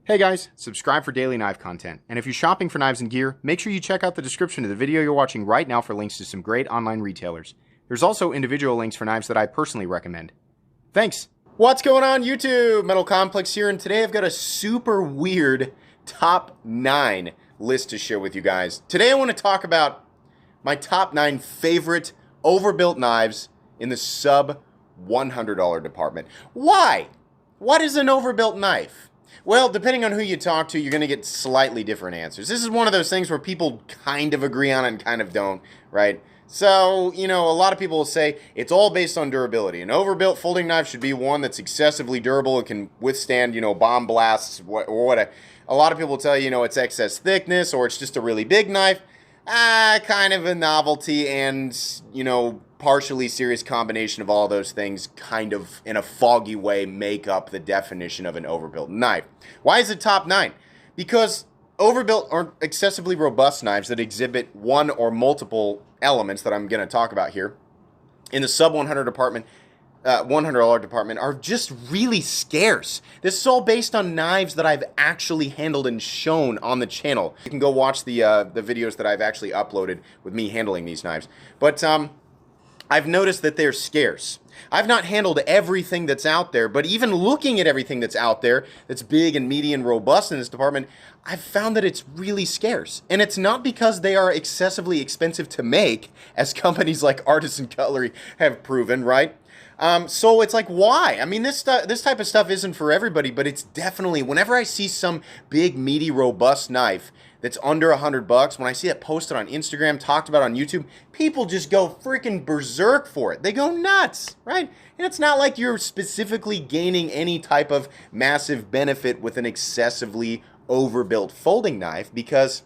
Hey guys, subscribe for daily knife content. And if you're shopping for knives and gear, make sure you check out the description of the video you're watching right now for links to some great online retailers. There's also individual links for knives that I personally recommend. Thanks! What's going on YouTube? Metal Complex here, and today I've got a super weird top 9 list to share with you guys. Today I want to talk about my top 9 favorite overbuilt knives in the sub $100 department. Why? What is an overbuilt knife? Well, depending on who you talk to, you're going to get slightly different answers. This is one of those things where people kind of agree on it and kind of don't, right? So, you know, a lot of people will say it's all based on durability. An overbuilt folding knife should be one that's excessively durable. It can withstand, you know, bomb blasts or what. A lot of people will tell you, you know, it's excess thickness or it's just a really big knife. Kind of a novelty and, you know, partially serious combination of all those things kind of in a foggy way make up the definition of an overbuilt knife. Why is it top 9? Because overbuilt or excessively robust knives that exhibit one or multiple elements that I'm going to talk about here in the sub $100 department are just really scarce. This is all based on knives that I've actually handled and shown on the channel. You can go watch the videos that I've actually uploaded with me handling these knives. But I've noticed that they're scarce. I've not handled everything that's out there, but even looking at everything that's out there that's big and meaty and robust in this department, I've found that it's really scarce. And it's not because they are excessively expensive to make, as companies like Artisan Cutlery have proven, right? So it's like, why? I mean, this type of stuff isn't for everybody, but it's definitely, whenever I see some big, meaty, robust knife that's under $100, when I see it posted on Instagram, talked about on YouTube, people just go freaking berserk for it. They go nuts, right? And it's not like you're specifically gaining any type of massive benefit with an excessively overbuilt folding knife because,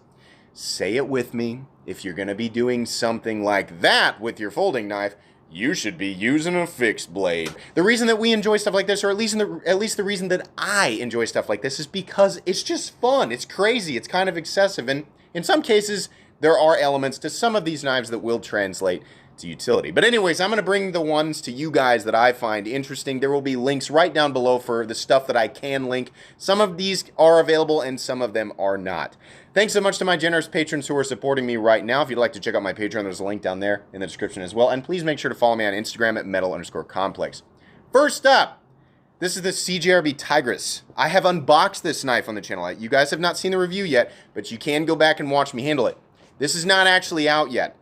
say it with me, if you're going to be doing something like that with your folding knife, you should be using a fixed blade. The reason that we enjoy stuff like this, or at least the reason that I enjoy stuff like this, is because it's just fun. It's crazy. It's kind of excessive. And in some cases, there are elements to some of these knives that will translate to utility. But anyways, I'm going to bring the ones to you guys that I find interesting. There will be links right down below for the stuff that I can link. Some of these are available and some of them are not. Thanks so much to my generous patrons who are supporting me right now. If you'd like to check out my Patreon, there's a link down there in the description as well. And please make sure to follow me on Instagram at metal_complex. First up, this is the CJRB Tigress. I have unboxed this knife on the channel. You guys have not seen the review yet, but you can go back and watch me handle it. This is not actually out yet.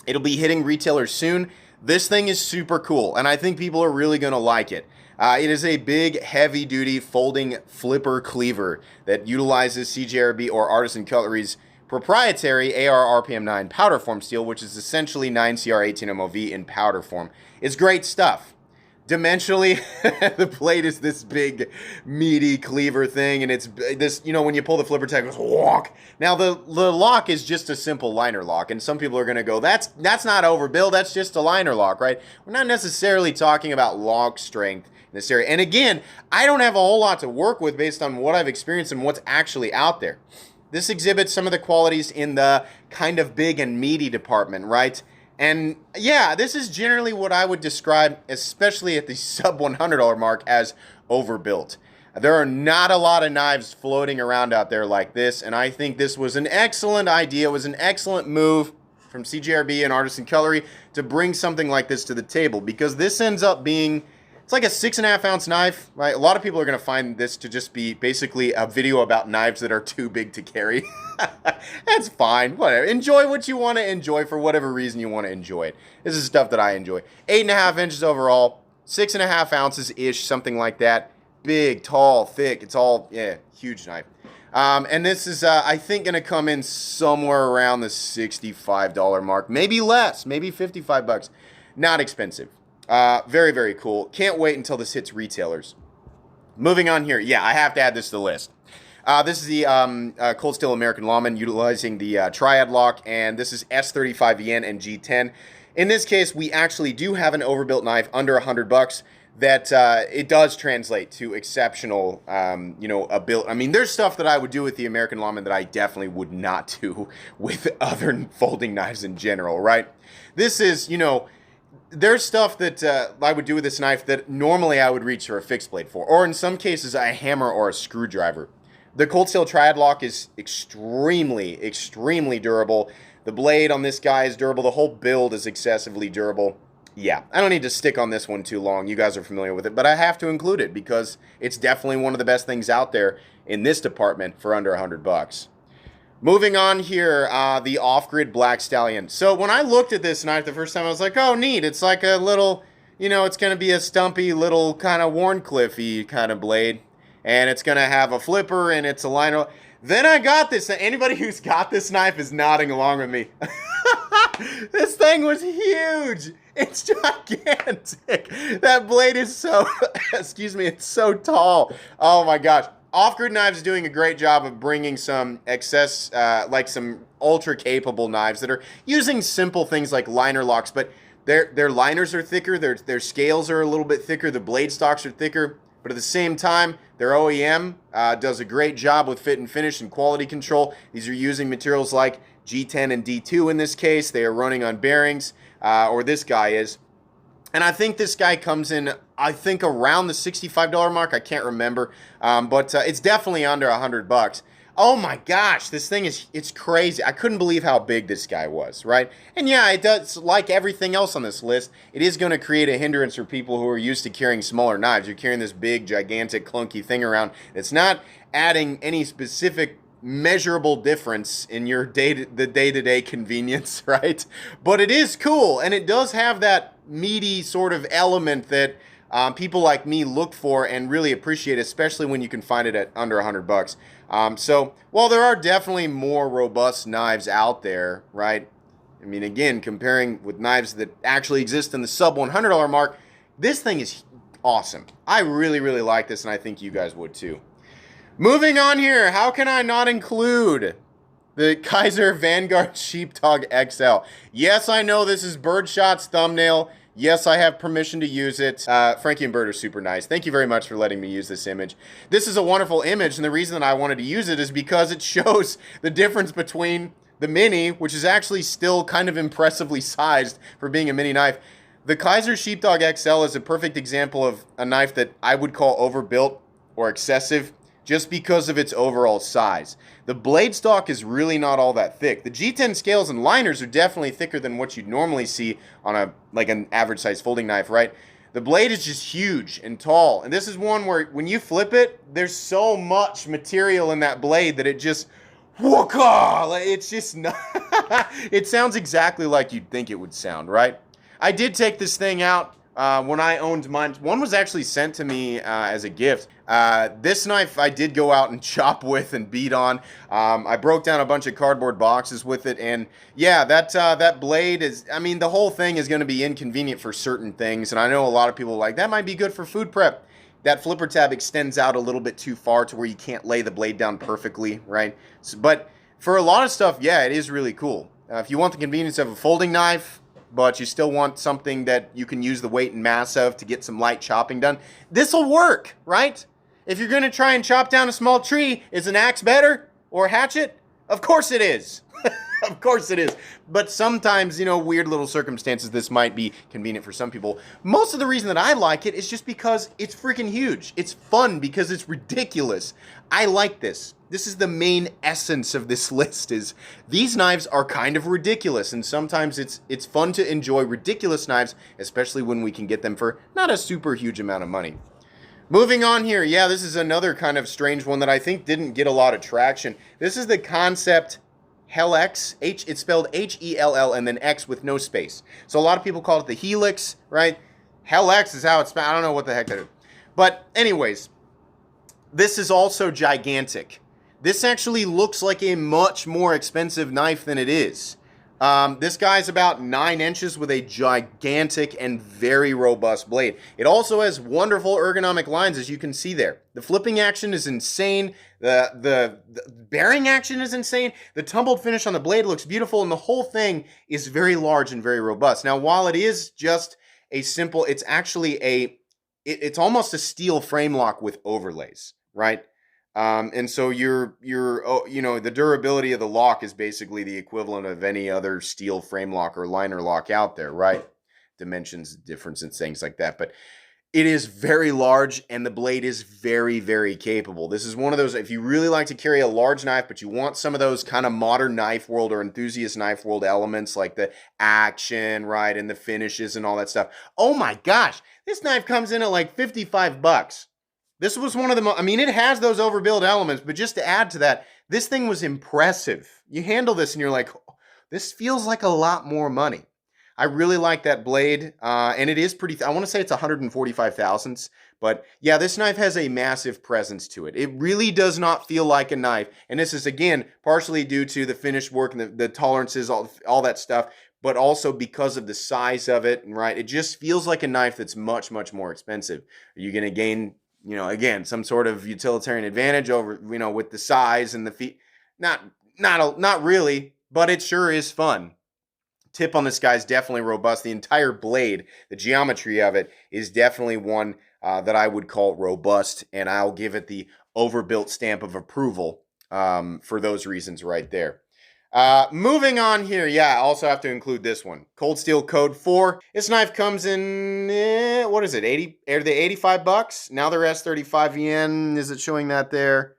It'll be hitting retailers soon. This thing is super cool, and I think people are really going to like it. It is a big, heavy-duty folding flipper cleaver that utilizes CJRB or Artisan Cutlery's proprietary AR RPM 9 powder form steel, which is essentially 9CR18 MOV in powder form. It's great stuff. Dimensionally, the blade is this big, meaty cleaver thing, and it's this, you know, when you pull the flipper tag, it goes walk. Now, the lock is just a simple liner lock, and some people are going to go, that's not overbuilt, that's just a liner lock, right? We're not necessarily talking about lock strength in this area. And again, I don't have a whole lot to work with based on what I've experienced and what's actually out there. This exhibits some of the qualities in the kind of big and meaty department, right? And yeah, this is generally what I would describe, especially at the sub $100 mark, as overbuilt. There are not a lot of knives floating around out there like this, and I think this was an excellent idea. It was an excellent move from CJRB and Artisan Cutlery to bring something like this to the table, because this ends up being, it's like a 6.5 ounce knife, right? A lot of people are going to find this to just be basically a video about knives that are too big to carry. That's fine, whatever. Enjoy what you want to enjoy for whatever reason you want to enjoy it. This is stuff that I enjoy. 8.5 inches overall, 6.5 ounces-ish, something like that. Big, tall, thick, it's all, yeah, huge knife. And this is, I think, going to come in somewhere around the $65 mark. Maybe less, maybe 55 bucks. Not expensive. Very, very cool. Can't wait until this hits retailers. Moving on here. Yeah, I have to add this to the list. This is the Cold Steel American Lawman utilizing the Triad lock, and this is S35 yen and G10. In this case, we actually do have an overbuilt knife under 100 bucks that it does translate to exceptional, you know, ability. I mean, there's stuff that I would do with the American Lawman that I definitely would not do with other folding knives in general, right? This is, you know, there's stuff that I would do with this knife that normally I would reach for a fixed blade for, or in some cases a hammer or a screwdriver. The cold steel triad lock is extremely durable. The blade on this guy is durable. The whole build is excessively durable. Yeah, I don't need to stick on this one too long. You guys are familiar with it, but I have to include it because it's definitely one of the best things out there in this department for under $100. Moving on here, the off-grid Black Stallion. So when I looked at this knife the first time, I was like, oh, neat. It's like a little, you know, it's going to be a stumpy little kind of Warncliffe-y kind of blade. And it's going to have a flipper and it's a liner. Then I got this. Anybody who's got this knife is nodding along with me. This thing was huge. It's gigantic. That blade is so, excuse me, it's so tall. Oh my gosh. Off-grid knives is doing a great job of bringing some excess, like some ultra-capable knives that are using simple things like liner locks, but their liners are thicker, their scales are a little bit thicker, the blade stocks are thicker, but at the same time, their OEM does a great job with fit and finish and quality control. These are using materials like G10 and D2 in this case. They are running on bearings, or this guy is. And I think this guy comes in, I think, around the $65 mark. I can't remember, but it's definitely under $100. Oh my gosh, this thing it's crazy. I couldn't believe how big this guy was, right? And yeah, it does, like everything else on this list, it is going to create a hindrance for people who are used to carrying smaller knives. You're carrying this big, gigantic, clunky thing around. It's not adding any specific measurable difference in your the day-to-day convenience, right? But it is cool, and it does have that meaty sort of element that people like me look for and really appreciate, especially when you can find it at under $100. So while there are definitely more robust knives out there, right? I mean, again, comparing with knives that actually exist in the sub $100 mark, this thing is awesome. I really like this, and I think you guys would too. Moving on here, how can I not include the Kaiser Vanguard Sheepdog XL? Yes, I know this is Birdshot's thumbnail. Yes, I have permission to use it. Frankie and Bird are super nice. Thank you very much for letting me use this image. This is a wonderful image, and the reason that I wanted to use it is because it shows the difference between the Mini, which is actually still kind of impressively sized for being a mini knife. The Kaiser Sheepdog XL is a perfect example of a knife that I would call overbuilt or excessive, just because of its overall size. The blade stock is really not all that thick. The G10 scales and liners are definitely thicker than what you'd normally see on an average size folding knife, right? The blade is just huge and tall, and this is one where when you flip it, there's so much material in that blade that it just, it's just not, it sounds exactly like you'd think it would sound, right? I did take this thing out when I owned mine. One was actually sent to me as a gift. This knife I did go out and chop with and beat on. I broke down a bunch of cardboard boxes with it, and yeah, that blade is, I mean, the whole thing is going to be inconvenient for certain things, and I know a lot of people are like, that might be good for food prep. That flipper tab extends out a little bit too far to where you can't lay the blade down perfectly, right? So, but for a lot of stuff, yeah, it is really cool. If you want the convenience of a folding knife, but you still want something that you can use the weight and mass of to get some light chopping done, this will work, right? If you're going to try and chop down a small tree, is an axe better? Or a hatchet? Of course it is. Of course it is. But sometimes, you know, weird little circumstances, this might be convenient for some people. Most of the reason that I like it is just because it's freaking huge. It's fun because it's ridiculous. I like this. This is the main essence of this list, is these knives are kind of ridiculous, and sometimes it's fun to enjoy ridiculous knives, especially when we can get them for not a super huge amount of money. Moving on here, yeah, this is another kind of strange one that I think didn't get a lot of traction. This is the Concept Helix. It's spelled H-E-L-L and then X with no space. So a lot of people call it the Helix, right? Helix is how it's spelled. I don't know what the heck that is. But anyways, this is also gigantic. This actually looks like a much more expensive knife than it is. This guy's about 9 inches with a gigantic and very robust blade. It also has wonderful ergonomic lines, as you can see there. The flipping action is insane. The bearing action is insane. The tumbled finish on the blade looks beautiful, and the whole thing is very large and very robust. Now, while it is just a simple, it's actually it's almost a steel frame lock with overlays, right? And so you know, the durability of the lock is basically the equivalent of any other steel frame lock or liner lock out there, right? Dimensions, difference, and things like that. But It is very large, and the blade is very, very capable. This is one of those, if you really like to carry a large knife, but you want some of those kind of modern knife world or enthusiast knife world elements, like the action, right, and the finishes and all that stuff. Oh my gosh, this knife comes in at like 55 bucks. This was one of the I mean, it has those overbuilt elements, but just to add to that, this thing was impressive. You handle this and you're like, oh, this feels like a lot more money. I really like that blade, and it is pretty, I want to say it's 145 thousandths, but yeah, this knife has a massive presence to it. It really does not feel like a knife, and this is, again, partially due to the finished work and the tolerances, all that stuff, but also because of the size of it, right? It just feels like a knife that's much, much more expensive. Are you going to gain, again, some sort of utilitarian advantage over, with the size and the feet? Not really, but it sure is fun. Tip on this guy is definitely robust. The entire blade, the geometry of it, is definitely one that I would call robust, and I'll give it the overbuilt stamp of approval for those reasons right there. Moving on here, I also have to include this one. Cold Steel Code 4. This knife comes in, what is it, 80? Are they 85 bucks? Now they're S35 yen. Is it showing that there?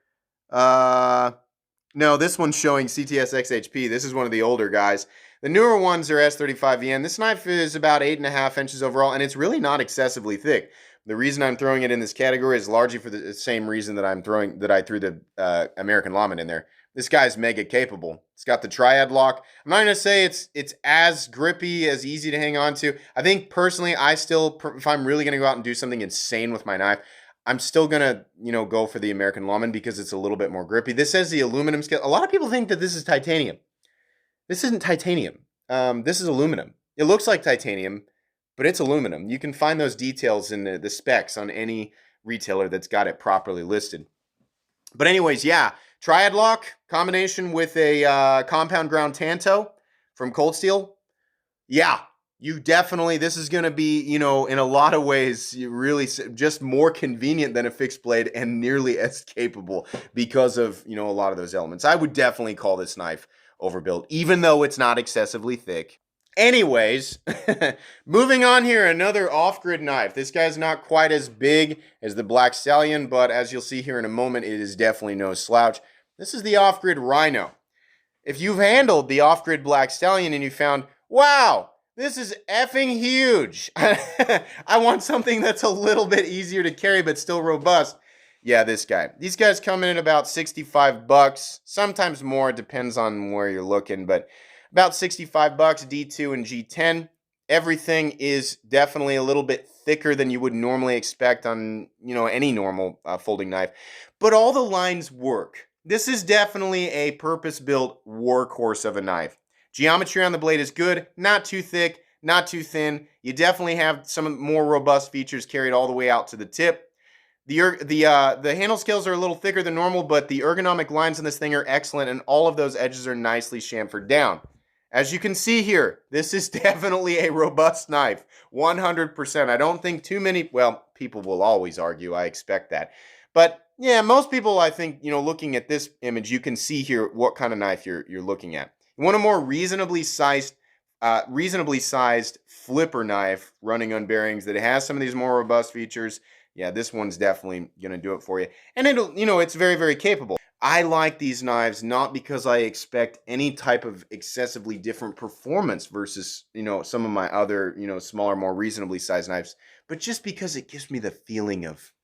No, this one's showing CTS XHP. This is one of the older guys. The newer ones are S35 yen. This knife is about 8.5 inches overall, and it's really not excessively thick. The reason I'm throwing it in this category is largely for the same reason that I threw the American Lawman in there. This guy's mega capable. It's got the triad lock. I'm not gonna say it's as grippy, as easy to hang on to. I think personally, if I'm really gonna go out and do something insane with my knife, I'm still gonna, go for the American Lawman because it's a little bit more grippy. This has the aluminum scale. A lot of people think that this is titanium. This isn't titanium. This is aluminum. It looks like titanium, but it's aluminum. You can find those details in the specs on any retailer that's got it properly listed. But anyways, triad lock combination with a compound ground Tanto from Cold Steel. You definitely, this is going to be, in a lot of ways, really just more convenient than a fixed blade and nearly as capable because of, a lot of those elements. I would definitely call this knife overbuilt, even though it's not excessively thick. Anyways, moving on here, another off-grid knife. This guy's not quite as big as the Black Stallion, but as you'll see here in a moment, it is definitely no slouch. This is the off-grid Rhino. If you've handled the off-grid Black Stallion and you found, wow, this is effing huge. I want something that's a little bit easier to carry but still robust. Yeah, this guy. These guys come in at about 65 bucks, sometimes more, it depends on where you're looking, but about 65 bucks, D2 and G10. Everything is definitely a little bit thicker than you would normally expect on, any normal folding knife, but all the lines work. This is definitely a purpose-built workhorse of a knife. Geometry on the blade is good, not too thick, not too thin. You definitely have some more robust features carried all the way out to the tip. The handle scales are a little thicker than normal, but the ergonomic lines on this thing are excellent, and all of those edges are nicely chamfered down. As you can see here, this is definitely a robust knife, 100%. I don't think too many, well, people will always argue, I expect that. But yeah, most people, I think, looking at this image, you can see here what kind of knife you're looking at. You want a more reasonably sized flipper knife running on bearings that has some of these more robust features. Yeah, this one's definitely going to do it for you. And it's very, very capable. I like these knives not because I expect any type of excessively different performance versus, some of my other, smaller, more reasonably sized knives, but just because it gives me the feeling of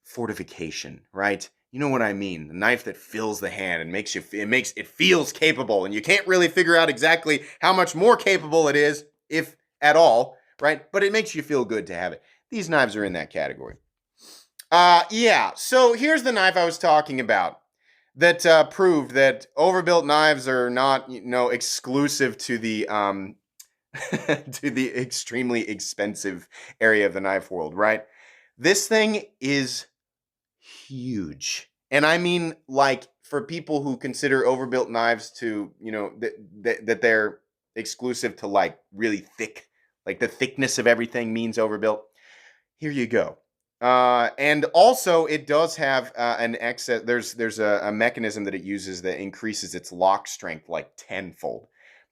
fortification, right? You know what I mean? The knife that fills the hand and it feels capable, and you can't really figure out exactly how much more capable it is, if at all, right? But it makes you feel good to have it. These knives are in that category. So here's the knife I was talking about that proved that overbuilt knives are not, exclusive to the to the extremely expensive area of the knife world, right? This thing is huge. And I mean, like, for people who consider overbuilt knives to, that they're exclusive to, like, really thick, like the thickness of everything means overbuilt. Here you go. And also, it does have an excess. There's a mechanism that it uses that increases its lock strength like tenfold.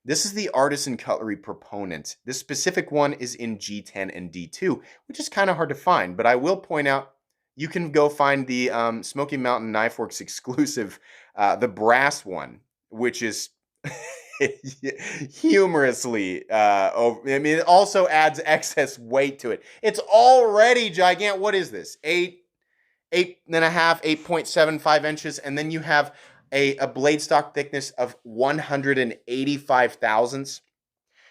This is the Artisan Cutlery Proponent. This specific one is in G10 and D2, which is kind of hard to find, but I will point out you can go find the Smoky Mountain Knife Works exclusive, the brass one, which is humorously I mean, it also adds excess weight to it. It's already gigantic. What is this? 8.5, 8.75 inches, and then you have a blade stock thickness of 185 thousandths.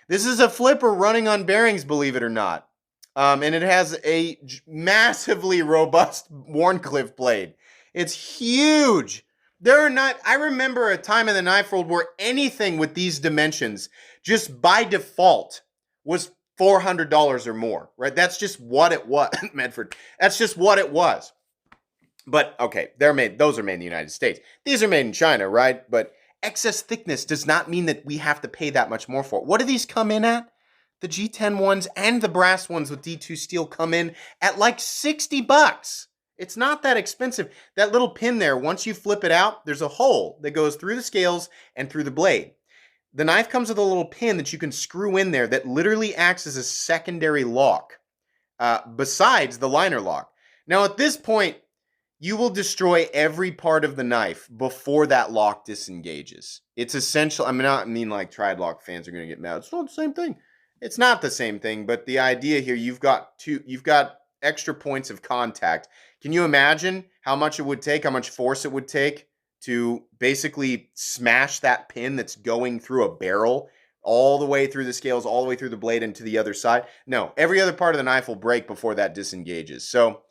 This is a flipper running on bearings, believe it or not. And it has a massively robust Wharncliffe blade. It's huge. There are not, I remember a time in the knife world where anything with these dimensions just by default was $400 or more, right? That's just what it was, Medford. That's just what it was. But okay, those are made in the United States. These are made in China, right? But excess thickness does not mean that we have to pay that much more for it. What do these come in at? The G10 ones and the brass ones with D2 steel come in at like $60. It's not that expensive. That little pin there, once you flip it out, there's a hole that goes through the scales and through the blade. The knife comes with a little pin that you can screw in there that literally acts as a secondary lock, besides the liner lock. Now at this point, you will destroy every part of the knife before that lock disengages. It's essential. I mean like Tri-Lock fans are going to get mad. It's not the same thing. It's not the same thing, but the idea here, you've got extra points of contact. Can you imagine how much it would take, how much force it would take to basically smash that pin that's going through a barrel all the way through the scales, all the way through the blade and to the other side? No, every other part of the knife will break before that disengages. So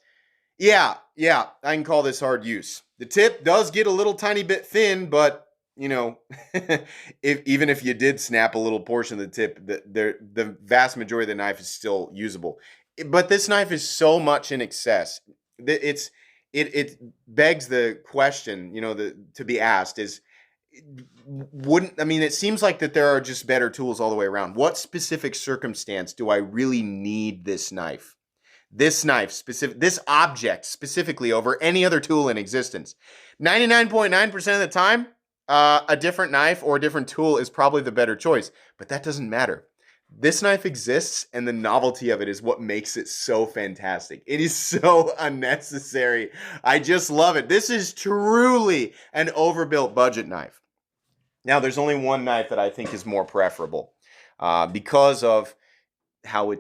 yeah, I can call this hard use. The tip does get a little tiny bit thin, but, you know, even if you did snap a little portion of the tip, the vast majority of the knife is still usable. But this knife is so much in excess. It begs the question, you know, to be asked is, it seems like that there are just better tools all the way around. What specific circumstance do I really need this knife? This knife, this object specifically over any other tool in existence. 99.9% of the time, a different knife or a different tool is probably the better choice, but that doesn't matter. This knife exists, and the novelty of it is what makes it so fantastic. It is so unnecessary. I just love it. This is truly an overbuilt budget knife. Now, there's only one knife that I think is more preferable because of how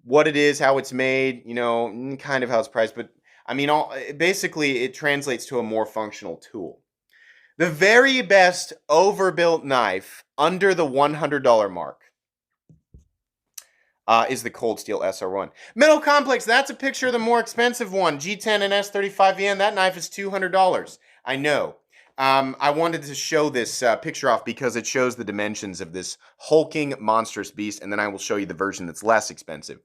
what it is, how it's made, you know, kind of how it's priced. But I mean, basically, it translates to a more functional tool. The very best overbuilt knife under the $100 mark is the Cold Steel SR1. Metal Complex, that's a picture of the more expensive one. G10 and S35VN, that knife is $200. I know. I wanted to show this picture off because it shows the dimensions of this hulking monstrous beast, and then I will show you the version that's less expensive.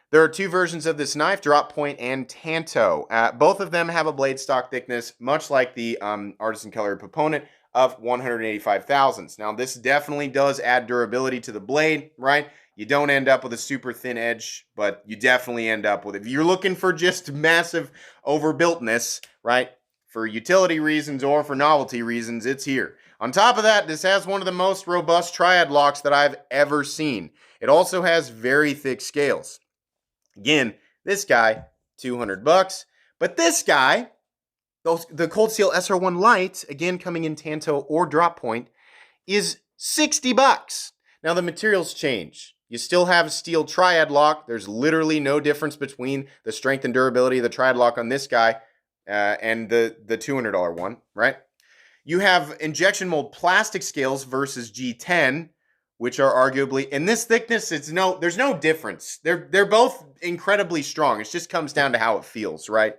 There are two versions of this knife, drop point and tanto. Both of them have a blade stock thickness, much like the Artisan Cutlery Proponent, of 185 thousandths. Now, this definitely does add durability to the blade, right? You don't end up with a super thin edge, but you definitely end up with, if you're looking for just massive overbuiltness, right? For utility reasons or for novelty reasons, it's here. On top of that, this has one of the most robust triad locks that I've ever seen. It also has very thick scales. Again, this guy, $200. But this guy, the Cold Steel SR1 Lite, again coming in tanto or drop point, is $60. Now the materials change. You still have a steel triad lock. There's literally no difference between the strength and durability of the triad lock on this guy and the $200 one, right? You have injection mold plastic scales versus G10, which are arguably, in this thickness, there's no difference. They're both incredibly strong. It just comes down to how it feels, right?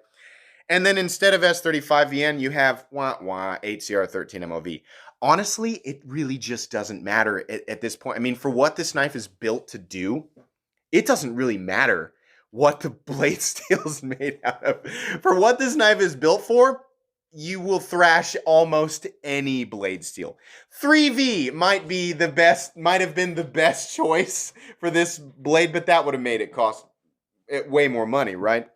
And then instead of S35VN, you have 8CR13 MOV. Honestly, it really just doesn't matter at this point. I mean, for what this knife is built to do, it doesn't really matter what the blade steel is made out of. For what this knife is built for, you will thrash almost any blade steel. 3V might have been the best choice for this blade, but that would have made it cost way more money, right?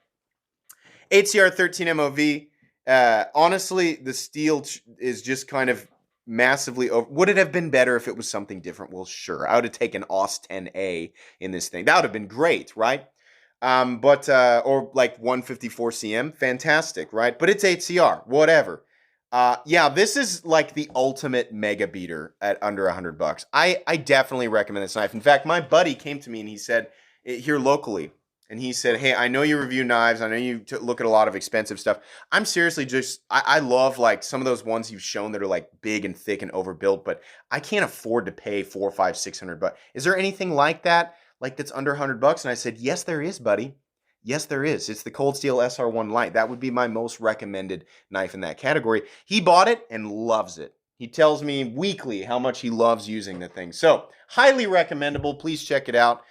8CR13 MOV, honestly, the steel is just kind of massively over. Would it have been better if it was something different? Well, sure. I would have taken AUS 10A in this thing. That would have been great, right? Or like 154 cm, fantastic, right? But it's 8CR, whatever. Yeah, this is like the ultimate mega beater at under $100. I definitely recommend this knife. In fact, my buddy came to me and he said, here locally, and he said, hey, I know you review knives. I know you look at a lot of expensive stuff. I'm seriously just, I love like some of those ones you've shown that are like big and thick and overbuilt, but I can't afford to pay $400, $500, $600. Is there anything like that? Like that's under $100? And I said, yes, there is, buddy. Yes, there is. It's the Cold Steel SR1 Lite. That would be my most recommended knife in that category. He bought it and loves it. He tells me weekly how much he loves using the thing. So, highly recommendable. Please check it out.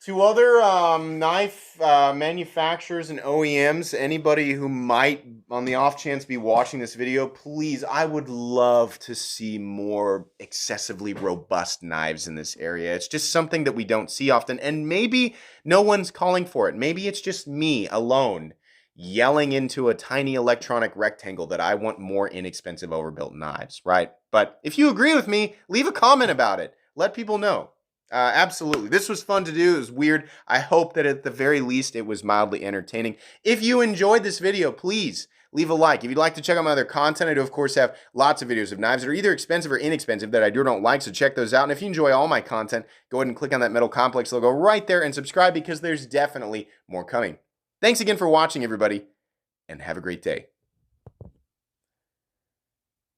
To other knife manufacturers and OEMs, anybody who might, on the off chance, be watching this video, please, I would love to see more excessively robust knives in this area. It's just something that we don't see often, and maybe no one's calling for it. Maybe it's just me alone yelling into a tiny electronic rectangle that I want more inexpensive overbuilt knives, right? But if you agree with me, leave a comment about it. Let people know. Absolutely. This was fun to do. It was weird. I hope that at the very least it was mildly entertaining. If you enjoyed this video, please leave a like. If you'd like to check out my other content, I do, of course, have lots of videos of knives that are either expensive or inexpensive that I do or don't like, so check those out. And if you enjoy all my content, go ahead and click on that Metal Complex logo right there and subscribe because there's definitely more coming. Thanks again for watching, everybody, and have a great day.